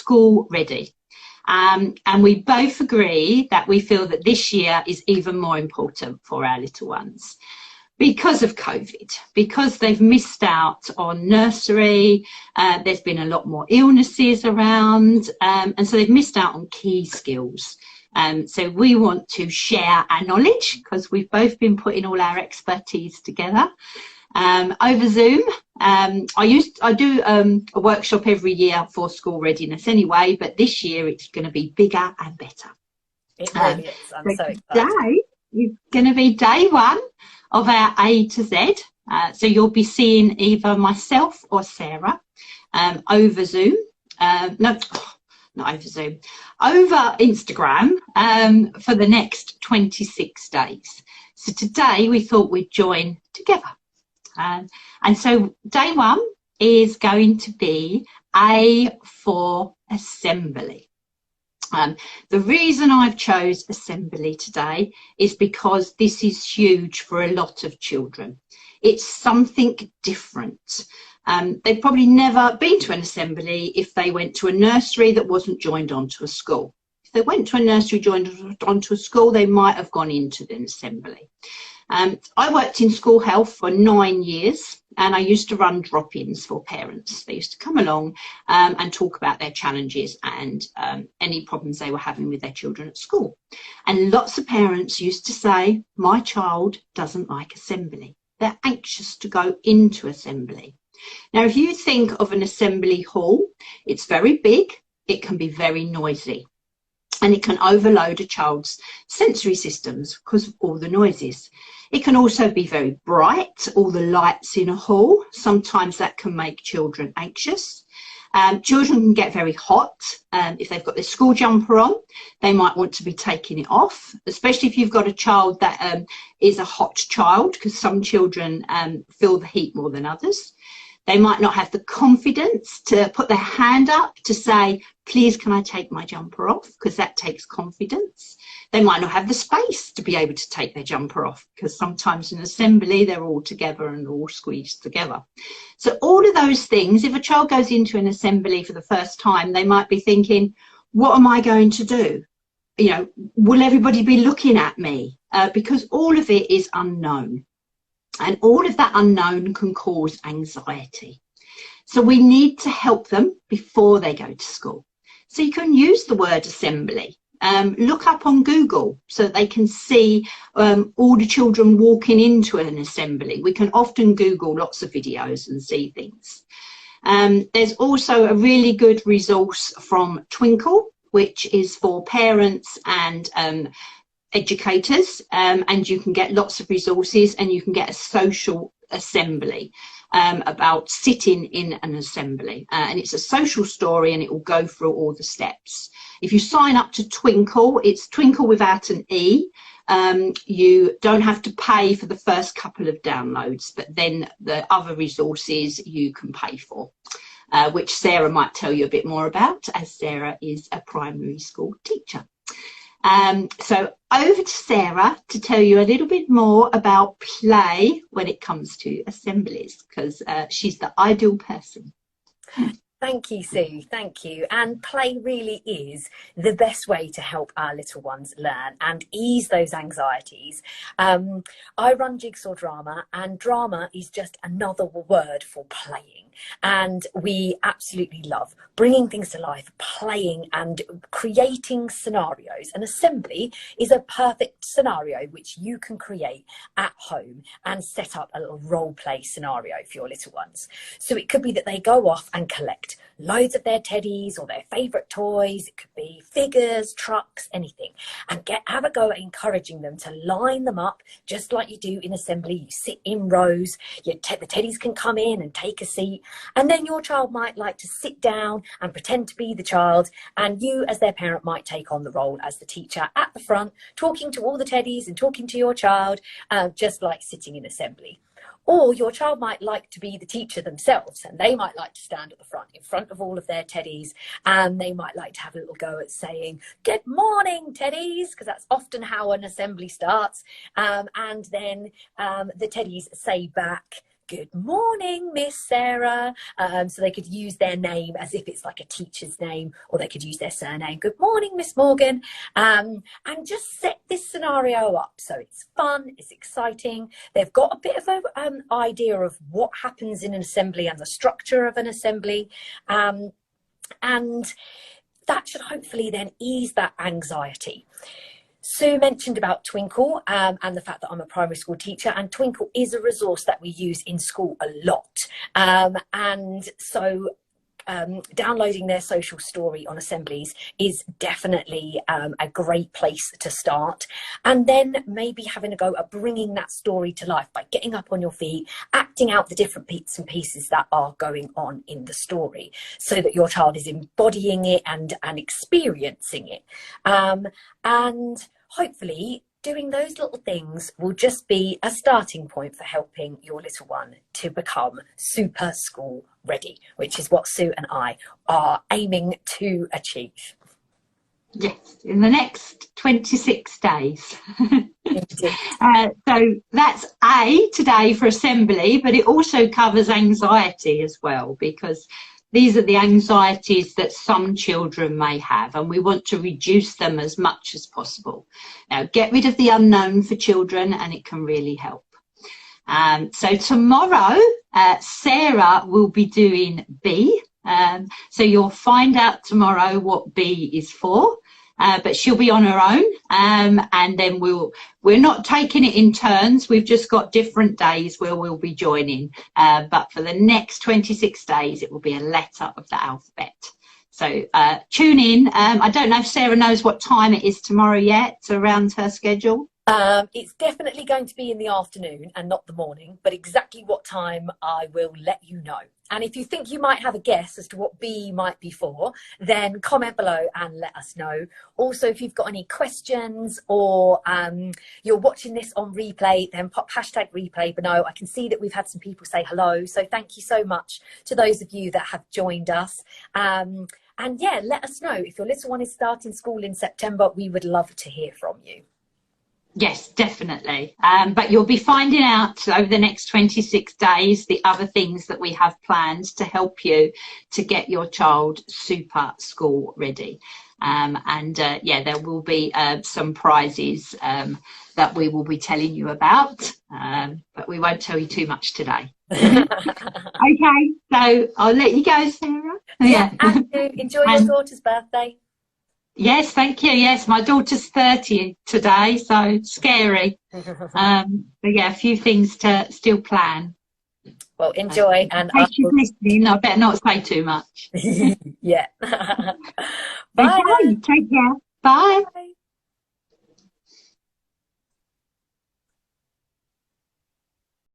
school ready. And we both agree that we feel that this year is even more important for our little ones because of COVID, because they've missed out on nursery. There's been a lot more illnesses around, and so they've missed out on key skills. So we want to share our knowledge because we've both been putting all our expertise together over Zoom. I do a workshop every year for school readiness anyway, but this year it's going to be bigger and better. It really is. I'm so excited. Today is going to be day one of our A to Z. So you'll be seeing either myself or Sarah over Zoom. Not over Zoom, over Instagram for the next 26 days. So today we thought we'd join together. And so day one is going to be A for assembly. The reason I've chose assembly today is because this is huge for a lot of children. It's something different. They've probably never been to an assembly if they went to a nursery that wasn't joined onto a school. If they went to a nursery joined onto a school, they might have gone into an assembly. I worked in school health for 9 years, and I used to run drop-ins for parents. They used to come along and talk about their challenges and any problems they were having with their children at school. And lots of parents used to say, my child doesn't like assembly. They're anxious to go into assembly. Now, if you think of an assembly hall, it's very big, it can be very noisy, and it can overload a child's sensory systems because of all the noises. It can also be very bright, all the lights in a hall. Sometimes that can make children anxious. Children can get very hot. If they've got their school jumper on, they might want to be taking it off, especially if you've got a child that is a hot child, because some children feel the heat more than others. They might not have the confidence to put their hand up to say, please, can I take my jumper off? Because that takes confidence. They might not have the space to be able to take their jumper off, because sometimes in assembly, they're all together and all squeezed together. So all of those things, if a child goes into an assembly for the first time, they might be thinking, what am I going to do? You know, will everybody be looking at me? Because all of it is unknown. And all of that unknown can cause anxiety. So we need to help them before they go to school. So you can use the word assembly. Look up on Google so that they can see all the children walking into an assembly. We can often Google lots of videos and see things. There's also a really good resource from Twinkle, which is for parents and educators, and you can get lots of resources, and you can get a social assembly about sitting in an assembly, and it's a social story, and it will go through all the steps. If you sign up to Twinkle, it's Twinkle without an E. You don't have to pay for the first couple of downloads, but then the other resources you can pay for, which Sarah might tell you a bit more about, as Sarah is a primary school teacher. So over to Sarah to tell you a little bit more about play when it comes to assemblies, because she's the ideal person. Thank you, Sue. Thank you. And play really is the best way to help our little ones learn and ease those anxieties. I run Jigsaw Drama, and drama is just another word for playing. And we absolutely love bringing things to life, playing and creating scenarios. An assembly is a perfect scenario which you can create at home and set up a little role play scenario for your little ones. So it could be that they go off and collect loads of their teddies or their favourite toys. It could be figures, trucks, anything, and have a go at encouraging them to line them up just like you do in assembly. You sit in rows, the teddies can come in and take a seat, and then your child might like to sit down and pretend to be the child, and you as their parent might take on the role as the teacher at the front, talking to all the teddies and talking to your child, just like sitting in assembly. Or your child might like to be the teacher themselves, and they might like to stand at the front, in front of all of their teddies, and they might like to have a little go at saying, "Good morning, teddies," because that's often how an assembly starts. And then the teddies say back, good morning, Miss Sarah. So they could use their name as if it's like a teacher's name, or they could use their surname. Good morning, Miss Morgan. And just set this scenario up so it's fun, it's exciting. They've got a bit of an idea of what happens in an assembly and the structure of an assembly. And that should hopefully then ease that anxiety. Sue mentioned about Twinkle and the fact that I'm a primary school teacher, and Twinkle is a resource that we use in school a lot. And so downloading their social story on assemblies is definitely a great place to start. And then maybe having a go at bringing that story to life by getting up on your feet, acting out the different bits and pieces that are going on in the story, so that your child is embodying it and experiencing it. And hopefully doing those little things will just be a starting point for helping your little one to become super school ready, which is what Sue and I are aiming to achieve. Yes, in the next 26 days. So that's A today for assembly, but it also covers anxiety as well, because these are the anxieties that some children may have, and we want to reduce them as much as possible. Now, get rid of the unknown for children, and it can really help. So tomorrow, Sarah will be doing B. So you'll find out tomorrow what B is for. But she'll be on her own, and then we're not taking it in turns. We've just got different days where we'll be joining. But for the next 26 days, it will be a letter of the alphabet. So tune in. I don't know if Sarah knows what time it is tomorrow yet, around her schedule. It's definitely going to be in the afternoon and not the morning, but exactly what time I will let you know. And if you think you might have a guess as to what B might be for, then comment below and let us know. Also, if you've got any questions, or you're watching this on replay, then pop hashtag replay below. I can see that we've had some people say hello, so thank you so much to those of you that have joined us. And yeah, let us know if your little one is starting school in September. We would love to hear from you. Yes, definitely. But you'll be finding out over the next 26 days the other things that we have planned to help you to get your child super school ready. Yeah, there will be some prizes that we will be telling you about, but we won't tell you too much today. Okay, so I'll let you go, Sarah. Yeah, and enjoy your daughter's birthday. Yes, thank you. Yes, my daughter's 30 today, so scary. But yeah, a few things to still plan. Well, enjoy. And in case she's listening, I better not say too much. Yeah. Bye. Okay, take care. Bye. Bye.